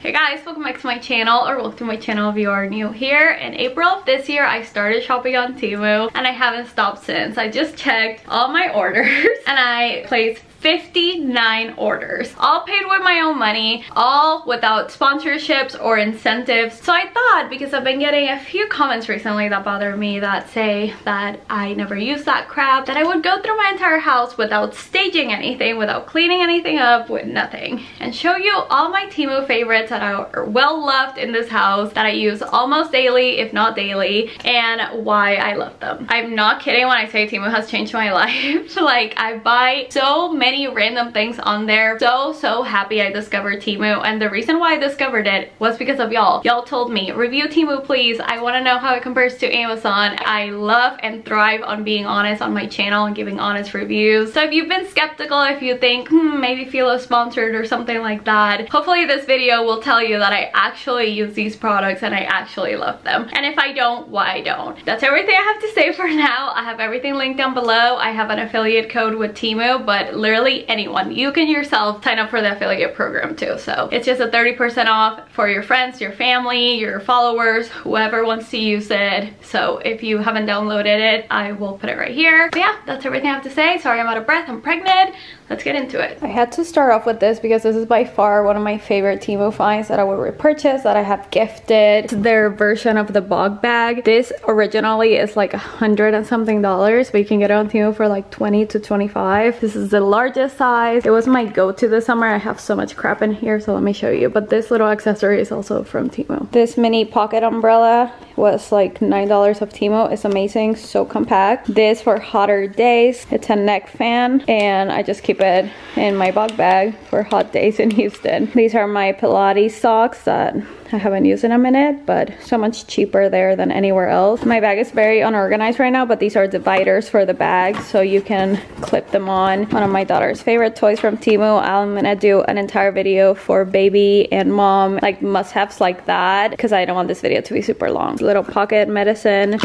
Hey guys, welcome back to my channel, or welcome to my channel if you are new here. In April of this year, I started shopping on Temu and I haven't stopped since. I just checked all my orders and I placed 59 orders, all paid with my own money, all without sponsorships or incentives. So I thought, because I've been getting a few comments recently that bother me that say that I never use that crap, that I would go through my entire house without staging anything, without cleaning anything up, with nothing, and show you all my Temu favorites that are well loved in this house, that I use almost daily, if not daily, and why I love them. I'm not kidding when I say Temu has changed my life. Like, I buy so many random things on there. So happy I discovered Temu, and the reason why I discovered it was because of y'all. Y'all told me, review Temu please, I want to know how it compares to Amazon. I love and thrive on being honest on my channel and giving honest reviews. So if you've been skeptical, if you think maybe Philo sponsored or something like that, hopefully this video will tell you that I actually use these products and I actually love them. And if I don't, why I don't. That's everything I have to say for now. I have everything linked down below. I have an affiliate code with Temu, but literally anyone, you can yourself sign up for the affiliate program too. So it's just a 30% off for your friends, your family, your followers, whoever wants to use it. So if you haven't downloaded it, I will put it right here. But yeah, that's everything I have to say. Sorry I'm out of breath, I'm pregnant. Let's get into it. I had to start off with this because this is by far one of my favorite Temu finds that I would repurchase, that I have gifted. It's their version of the bog bag. This originally is like $100 and something, but you can get it on Temu for like 20 to 25. This is the largest size. It was my go-to this summer. I have so much crap in here, so let me show you. But this little accessory is also from Temu. This mini pocket umbrella was like $9 of Temu. It's amazing, so compact. This for hotter days. It's a neck fan, and I just keep it in my bug bag for hot days in Houston. These are my Pilates socks that I haven't used in a minute, but so much cheaper there than anywhere else. My bag is very unorganized right now, but these are dividers for the bag, so you can clip them on. One of my daughter's favorite toys from Temu. I'm gonna do an entire video for baby and mom, like must-haves like that, because I don't want this video to be super long. Little pocket medicine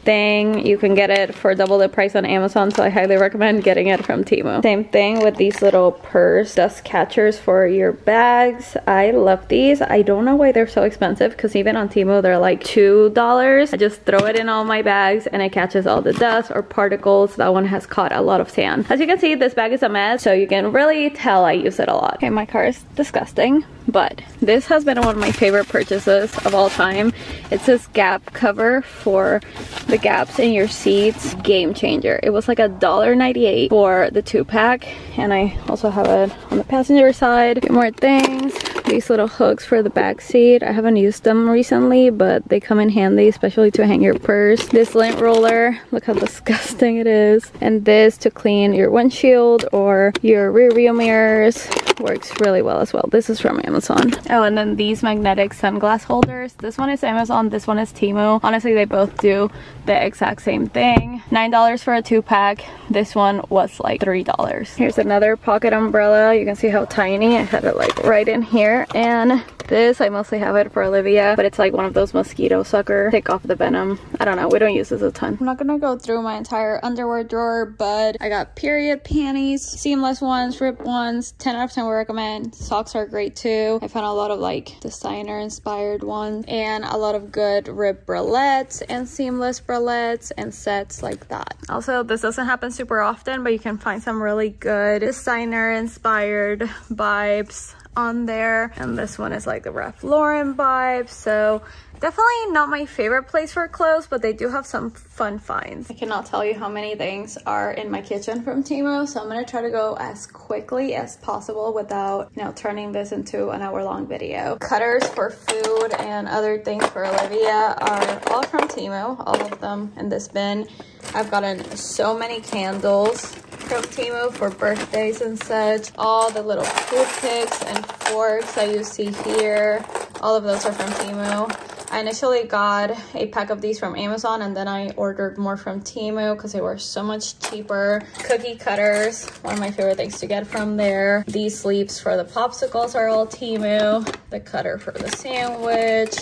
thing. You can get it for double the price on Amazon, so I highly recommend getting it from Temu. Same thing with these little purse dust catchers for your bags. I love these. I don't know why they're so expensive, because even on Temu they're like $2. I just throw it in all my bags and it catches all the dust or particles. That one has caught a lot of sand. As you can see, this bag is a mess, so you can really tell I use it a lot. Okay, my car is disgusting, but this has been one of my favorite purchases of all time. It's this gap cover for the gaps in your seats. Game changer. It was like $1.98 for the 2-pack, and I also have it on the passenger side. A few more things. These little hooks for the back seat. I haven't used them recently, but they come in handy, especially to hang your purse. This lint roller, look how disgusting it is. And this to clean your windshield or your rear view mirrors. Works really well as well. This is from Amazon. Oh, and then these magnetic sunglass holders. This one is Amazon, this one is Temu. Honestly, they both do the exact same thing. $9 for a 2-pack. This one was like $3. Here's another pocket umbrella. You can see how tiny. I had it like right in here. And this, I mostly have it for Olivia, but it's like one of those mosquito sucker, take off the venom. I don't know, we don't use this a ton. I'm not gonna go through my entire underwear drawer, but I got period panties, seamless ones, ripped ones, 10 out of 10 would recommend. Socks are great too. I found a lot of like designer inspired ones, and a lot of good ripped bralettes and seamless bralettes and sets like that. Also, this doesn't happen super often, but you can find some really good designer inspired vibes on there, and this one is like the Ralph Lauren vibe. So definitely not my favorite place for clothes, but they do have some fun finds. I cannot tell you how many things are in my kitchen from Temu, so I'm gonna try to go as quickly as possible without, you know, turning this into an hour-long video. Cutters for food and other things for Olivia are all from Temu, all of them in this bin. I've gotten so many candles from Temu for birthdays and such. All the little toothpicks and forks that you see here, all of those are from Temu. I initially got a pack of these from Amazon, and then I ordered more from Temu because they were so much cheaper. Cookie cutters, one of my favorite things to get from there. These sleeves for the popsicles are all Temu. The cutter for the sandwich.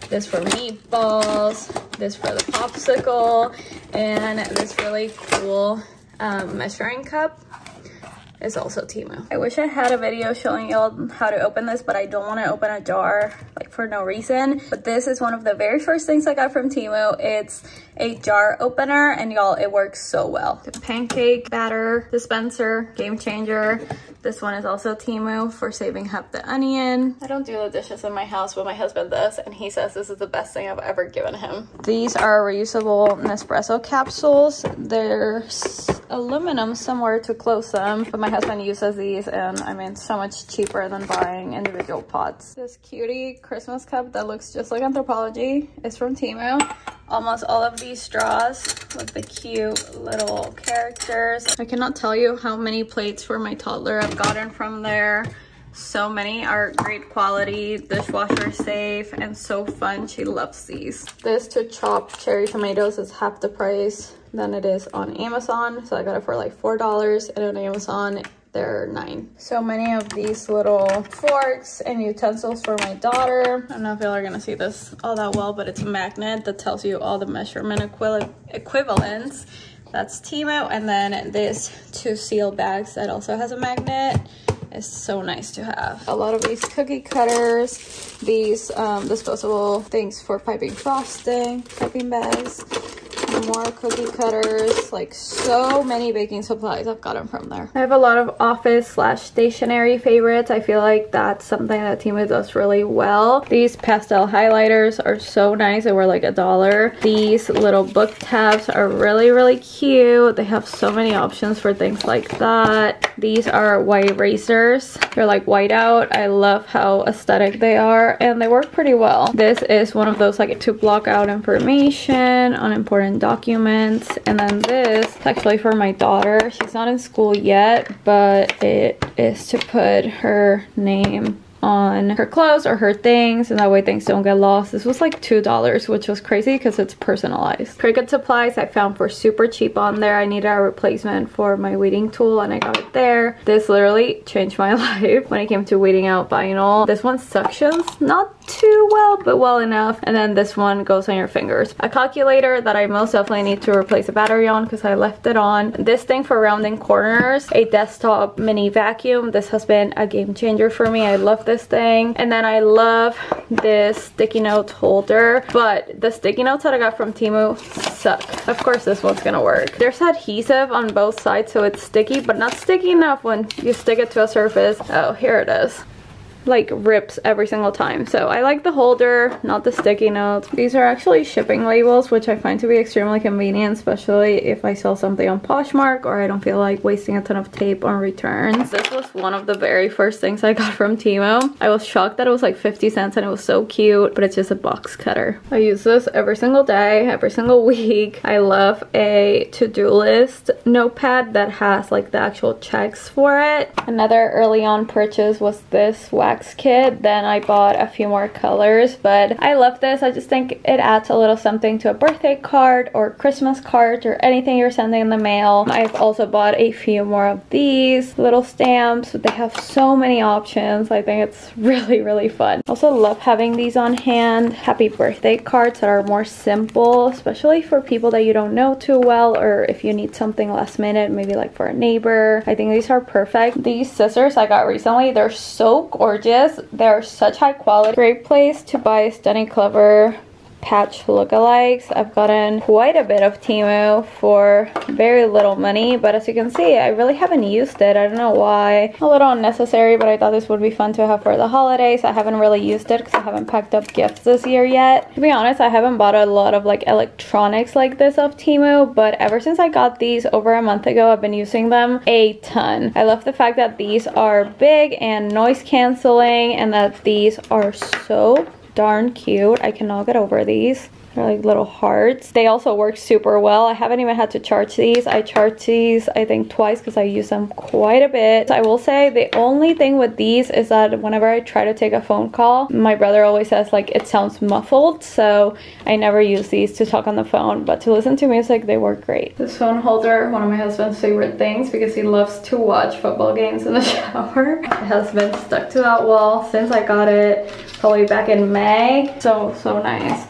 This for meatballs. This for the popsicle. And this really cool measuring cup. is also Temu. I wish I had a video showing y'all how to open this, but I don't want to open a jar like for no reason. But this is one of the very first things I got from Temu. It's a jar opener, and y'all, it works so well. The pancake batter dispenser, game changer. This one is also Temu for saving half the onion. I don't do the dishes in my house, but my husband does, and he says this is the best thing I've ever given him. These are reusable Nespresso capsules. There's aluminum somewhere to close them, but my husband uses these, and I mean, so much cheaper than buying individual pots. This cutie Christmas cup that looks just like Anthropology is from Temu. Almost all of these straws with the cute little characters. I cannot tell you how many plates for my toddler I've gotten from there. So many are great quality, dishwasher safe, and so fun. She loves these. This to chop cherry tomatoes is half the price than it is on Amazon. So I got it for like $4, and on Amazon they're $9. So many of these little forks and utensils for my daughter. I don't know if y'all are gonna see this all that well, but it's a magnet that tells you all the measurement equivalents. That's Temu. And then this to seal bags that also has a magnet. It's so nice to have. A lot of these cookie cutters, these disposable things for piping frosting, piping bags, more cookie cutters, like so many baking supplies I've gotten from there. I have a lot of office / stationery favorites. I feel like that's something that Temu does really well. These pastel highlighters are so nice. They were like $1. These little book tabs are really cute. They have so many options for things like that. These are white erasers. They're like white out. I love how aesthetic they are, and they work pretty well. This is one of those like to block out information on important documents. And then this is actually for my daughter. She's not in school yet, but it is to put her name on her clothes or her things, and that way things don't get lost. This was like $2, which was crazy because it's personalized. Cricut supplies I found for super cheap on there. I needed a replacement for my weeding tool, and I got it there. This literally changed my life when it came to weeding out vinyl. This one suctions not too well, but well enough. And then this one goes on your fingers. A calculator that I most definitely need to replace a battery on because I left it on. This thing for rounding corners. A desktop mini vacuum. This has been a game changer for me. I love this thing. And then I love this sticky note holder, but the sticky notes that I got from Temu suck. Of course this one's gonna work. There's adhesive on both sides, so it's sticky, but not sticky enough when you stick it to a surface. Oh, here it is. Like rips every single time. So I like the holder, not the sticky notes. These are actually shipping labels, which I find to be extremely convenient, especially if I sell something on Poshmark or I don't feel like wasting a ton of tape on returns. This was one of the very first things I got from Temu. I was shocked that it was like 50 cents and it was so cute, but it's just a box cutter. I use this every single day, every single week. I love a to-do list notepad that has like the actual checks for it. Another early on purchase was this wax kit. Then I bought a few more colors, but I love this. I just think it adds a little something to a birthday card or Christmas card or anything you're sending in the mail. I've also bought a few more of these little stamps. They have so many options. I think it's really fun. Also love having these on hand. Happy birthday cards that are more simple, especially for people that you don't know too well, or if you need something last minute, maybe like for a neighbor. I think these are perfect. These scissors I got recently, they're so gorgeous. They're such high quality. Great place to buy Stunning Clever patch lookalikes. I've gotten quite a bit of Temu for very little money, but as you can see, I really haven't used it. I don't know why. A little unnecessary, but I thought this would be fun to have for the holidays. I haven't really used it because I haven't packed up gifts this year yet. To be honest, I haven't bought a lot of like electronics like this off Temu, but ever since I got these over a month ago, I've been using them a ton. I love the fact that these are big and noise canceling, and that these are so darn cute. I cannot get over these. They're like little hearts. They also work super well. I haven't even had to charge these. I charged these I think twice because I use them quite a bit. I will say the only thing with these is that whenever I try to take a phone call, my brother always says like it sounds muffled, so I never use these to talk on the phone, but to listen to music they work great. This phone holder, one of my husband's favorite things because he loves to watch football games in the shower. It has been stuck to that wall since I got it probably back in May. So nice.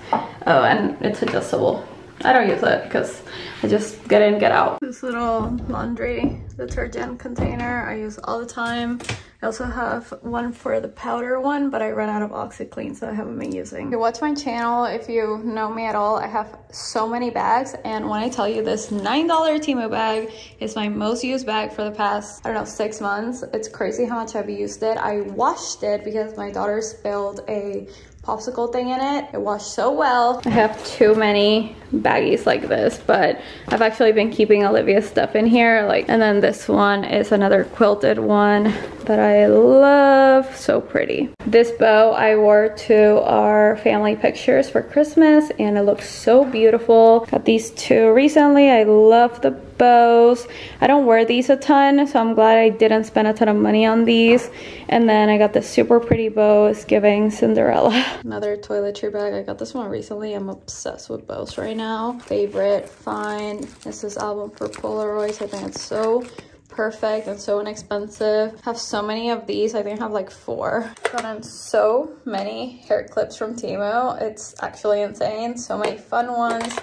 Oh, and it's adjustable I don't use it because I just get in, get out. This little laundry detergent container I use all the time. I also have one for the powder one, but I ran out of OxyClean, so I haven't been using. If you watch my channel, if you know me at all, I have so many bags, and when I tell you this $9 Temu bag is my most used bag for the past, I don't know, 6 months. It's crazy how much I've used it. I washed it because my daughter spilled a popsicle thing in it. It washed so well. I have too many baggies like this, but I've actually been keeping Olivia's stuff in here. Like, and then this one is another quilted one that I love. So pretty. This bow I wore to our family pictures for Christmas, and it looks so beautiful. Got these two recently. I love the bows. I don't wear these a ton, so I'm glad I didn't spend a ton of money on these. And then I got this super pretty bow. It's giving Cinderella. Another toiletry bag. I got this one recently. I'm obsessed with bows right now. Favorite find. This is album for Polaroids. I think it's so perfect and so inexpensive. I have so many of these. I think I have like 4. Gotten so many hair clips from Temu. It's actually insane. So many fun ones.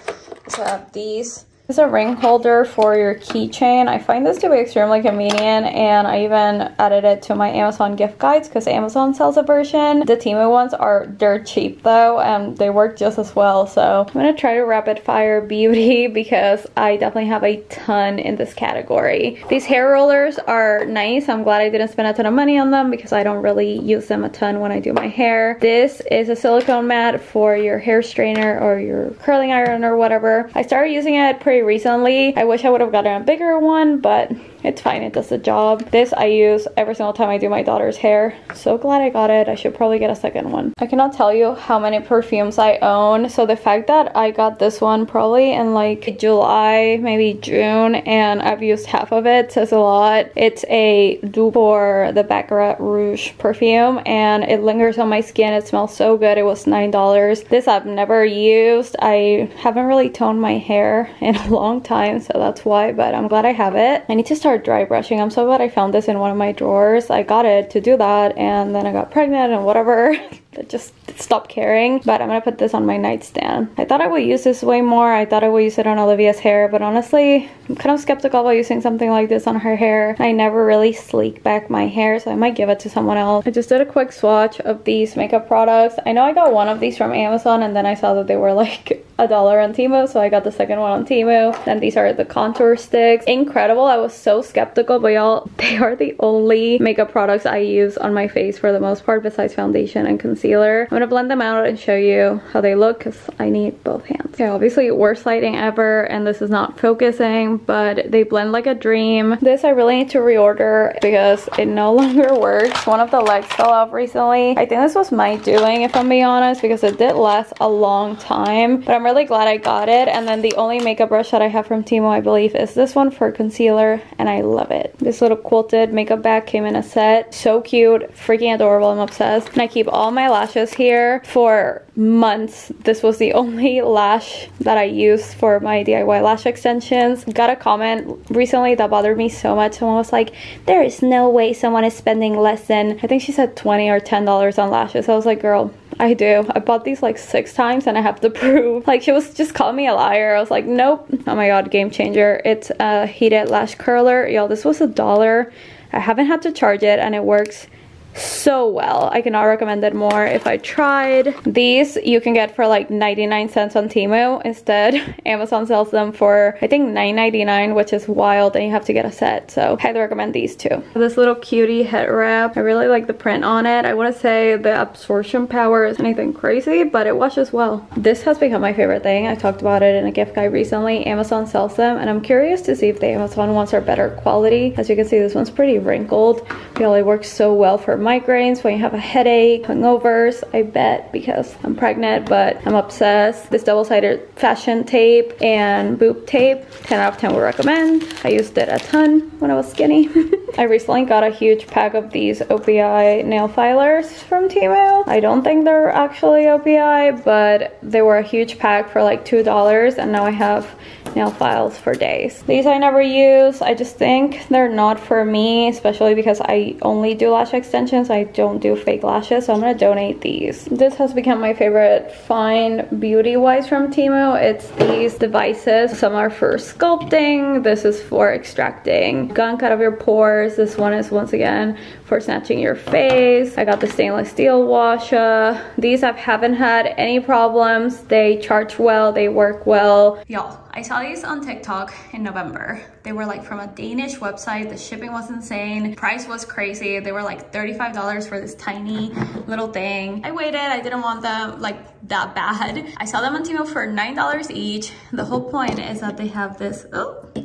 So I have these. It's a ring holder for your keychain. I find this to be extremely convenient, and I even added it to my Amazon gift guides because Amazon sells a version. The Temu ones are dirt cheap though, and they work just as well. So I'm gonna try to rapid fire beauty because I definitely have a ton in this category. These hair rollers are nice. I'm glad I didn't spend a ton of money on them because I don't really use them a ton when I do my hair. This is a silicone mat for your hair straightener or your curling iron or whatever. I started using it pretty recently. I wish I would have gotten a bigger one, but it's fine, it does the job. This I use every single time I do my daughter's hair. So glad I got it. I should probably get a second one. I cannot tell you how many perfumes I own. So the fact that I got this one probably in like July, maybe June, and I've used half of it says a lot. It's a dupe for the Baccarat Rouge perfume, and it lingers on my skin. It smells so good. It was $9. This I've never used. I haven't really toned my hair in a long time, so that's why, but I'm glad I have it. I need to start dry brushing. I'm so glad I found this in one of my drawers. I got it to do that, and then I got pregnant and whatever. I just stopped caring, but I'm gonna put this on my nightstand. I thought I would use this way more. I thought I would use it on Olivia's hair, but honestly, I'm kind of skeptical about using something like this on her hair. I never really sleek back my hair, so I might give it to someone else. I just did a quick swatch of these makeup products. I know I got one of these from Amazon, and then I saw that they were like $1 on Temu, so I got the second one on Temu. Then these are the contour sticks. Incredible. I was so skeptical, but y'all, they are the only makeup products I use on my face for the most part, besides foundation and concealer. I'm gonna blend them out and show you how they look because I need both hands. Okay, obviously worst lighting ever, and this is not focusing, but they blend like a dream. This I really need to reorder because it no longer works. One of the legs fell off recently. I think this was my doing, if I'm being honest, because it did last a long time, but I'm really glad I got it. And then the only makeup brush that I have from Temu, I believe, is this one for concealer, and I love it. This little quilted makeup bag came in a set. So cute, freaking adorable. I'm obsessed. And I keep all my lashes here for months. This was the only lash that I used for my DIY lash extensions. Got a comment recently that bothered me so much. Someone was like, there is no way someone is spending less than, I think she said $20 or $10 on lashes. I was like, girl, I do. I bought these like 6 times and I have to prove. Like, she was just calling me a liar. I was like, nope. Oh my god, game changer. It's a heated lash curler. Y'all, this was $1. I haven't had to charge it, and it works so well. I cannot recommend it more. If I tried these, you can get for like 99 cents on Temu. Instead, Amazon sells them for I think $9.99, which is wild, and you have to get a set. So highly recommend these two. This little cutie head wrap, I really like the print on it. I wouldn't say the absorption power is anything crazy, but it washes well. This has become my favorite thing. I talked about it in a gift guide recently. Amazon sells them, and I'm curious to see if the Amazon ones are better quality. As you can see, this one's pretty wrinkled. It works so well for migraines, when you have a headache, hangovers, I bet, because I'm pregnant, but I'm obsessed. This double-sided fashion tape and boob tape, 10 out of 10 would recommend. I used it a ton when I was skinny. I recently got a huge pack of these OPI nail filers from Temu. I don't think they're actually OPI, but they were a huge pack for like $2, and now I have nail files for days. These I never use. I just think they're not for me, especially because I only do lash extensions. I don't do fake lashes, so I'm gonna donate these. This has become my favorite find beauty wise from Temu. It's these devices. Some are for sculpting. This is for extracting gunk out of your pores. This one is once again for snatching your face. I got the stainless steel washer. These I haven't had any problems. They charge well, they work well. Y'all, I saw these on TikTok in November. They were like from a Danish website. The shipping was insane. Price was crazy. They were like $35 for this tiny little thing. I waited. I didn't want them like that bad. I saw them on Temu for $9 each. The whole point is that they have this,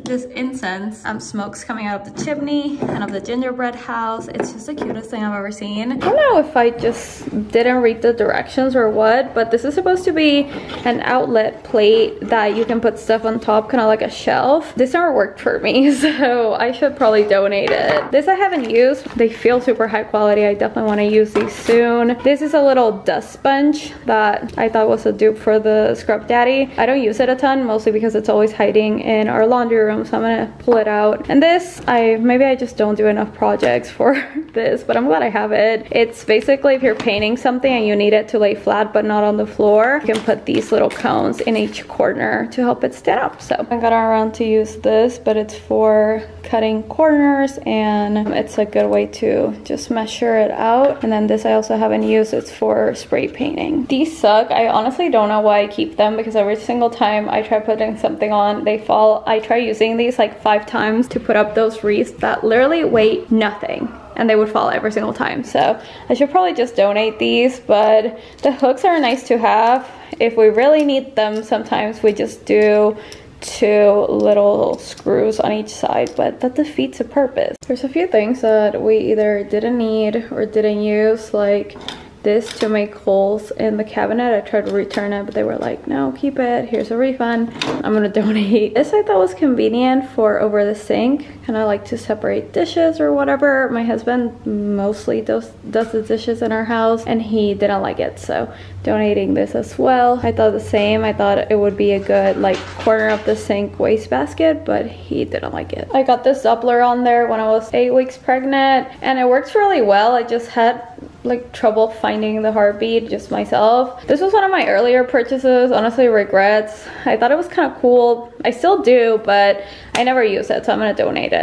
this incense. Smokes coming out of the chimney and of the gingerbread house. It's just the cutest thing I've ever seen. I don't know if I just didn't read the directions or what, but this is supposed to be an outlet plate that you can put stuff on top, kind of like a shelf. This never worked for me, so I should probably donate it. This I haven't used. They feel super high quality. I definitely want to use these soon. This is a little dust sponge that I thought was a dupe for the Scrub Daddy. I don't use it a ton, mostly because it's always hiding in our laundry room, so I'm gonna pull it out. And this, maybe I just don't do enough projects for this, but I'm glad I have it. It's basically if you're painting something and you need it to lay flat but not on the floor, you can put these little cones in each corner to help it stand up. So I got around to use this, but it's for cutting corners and it's a good way to just measure it out. And then this I also haven't used. It's for spray painting. These suck. I honestly don't know why I keep them, because every single time I try putting something on, they fall. I try using these like 5 times to put up those wreaths that literally weigh nothing, and they would fall every single time. So I should probably just donate these, but the hooks are nice to have. If we really need them, sometimes we just do 2 little screws on each side, but that defeats the purpose. There's a few things that we either didn't need or didn't use, like this to make holes in the cabinet. I tried to return it, but they were like, no, keep it, here's a refund. I'm gonna donate. This I thought was convenient for over the sink, kind of like to separate dishes or whatever. My husband mostly does the dishes in our house, and he didn't like it, so donating this as well. I thought the same. I thought it would be a good like corner of the sink wastebasket, but he didn't like it. I got this Doppler on there when I was 8 weeks pregnant, and it works really well. I just had like trouble finding the heartbeat just myself. This was one of my earlier purchases. Honestly, regrets. I thought it was kind of cool. I still do, but I never use it, so I'm gonna donate it.